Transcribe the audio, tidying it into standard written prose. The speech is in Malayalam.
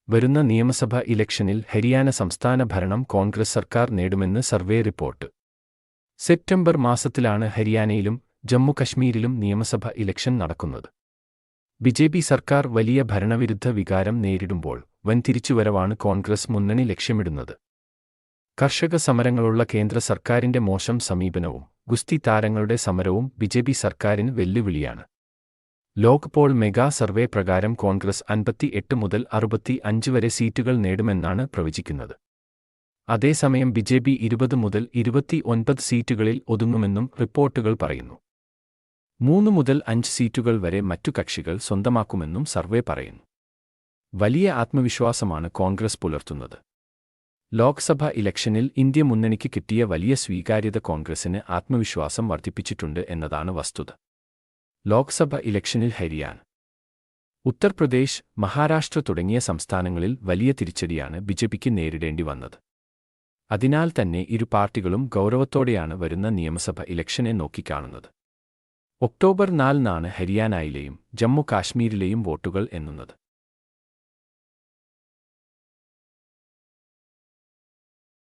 വരുന്ന നിയമസഭാ ഇലക്ഷനിൽ ഹരിയാന സംസ്ഥാന ഭരണം കോൺഗ്രസ് സർക്കാർ നേടുമെന്ന് സർവേ റിപ്പോർട്ട്. സെപ്റ്റംബർ മാസത്തിലാണ് ഹരിയാനയിലും ജമ്മു കശ്മീരിലും നിയമസഭാ ഇലക്ഷൻ നടക്കുന്നത്. ബിജെപി സർക്കാർ വലിയ ഭരണവിരുദ്ധ വികാരം നേരിടുമ്പോൾ വൻ തിരിച്ചുവരവാണ് കോൺഗ്രസ് മുന്നണി ലക്ഷ്യമിടുന്നത്. കർഷക സമരങ്ങളുള്ള കേന്ദ്ര സർക്കാരിന്റെ മോശം സമീപനവും ഗുസ്തി താരങ്ങളുടെ സമരവും ബിജെപി സർക്കാരിന് വെല്ലുവിളിയാണ്. ലോക് പോൾ മെഗാ സർവേ പ്രകാരം കോൺഗ്രസ് 58 മുതൽ 65 വരെ സീറ്റുകൾ നേടുമെന്നാണ് പ്രവചിക്കുന്നത്. അതേസമയം ബിജെപി 20 മുതൽ 29 സീറ്റുകളിൽ ഒതുങ്ങുമെന്നും റിപ്പോർട്ടുകൾ പറയുന്നു. 3 മുതൽ 5 സീറ്റുകൾ വരെ മറ്റു കക്ഷികൾ സ്വന്തമാക്കുമെന്നും സർവേ പറയുന്നു. വലിയ ആത്മവിശ്വാസമാണ് കോൺഗ്രസ് പുലർത്തുന്നത്. ലോക്സഭാ ഇലക്ഷനിൽ ഇന്ത്യ മുന്നണിക്ക് കിട്ടിയ വലിയ സ്വീകാര്യത കോൺഗ്രസിന് ആത്മവിശ്വാസം വർദ്ധിപ്പിച്ചിട്ടുണ്ട് എന്നതാണ് വസ്തുത. ലോക്സഭ ഇലക്ഷനിൽ ഹരിയാന, ഉത്തർപ്രദേശ്, മഹാരാഷ്ട്ര തുടങ്ങിയ സംസ്ഥാനങ്ങളിൽ വലിയ തിരിച്ചടിയാണ് ബിജെപിക്ക് നേരിടേണ്ടി വന്നത്. അതിനാൽ തന്നെ ഇരു പാർട്ടികളും ഗൗരവത്തോടെയാണ് വരുന്ന നിയമസഭ ഇലക്ഷനെ നോക്കിക്കാണുന്നത്. ഒക്ടോബർ 4-നാണ് ഹരിയാനയിലെയും ജമ്മു കാശ്മീരിലെയും വോട്ടുകൾ എണ്ണുന്നത്.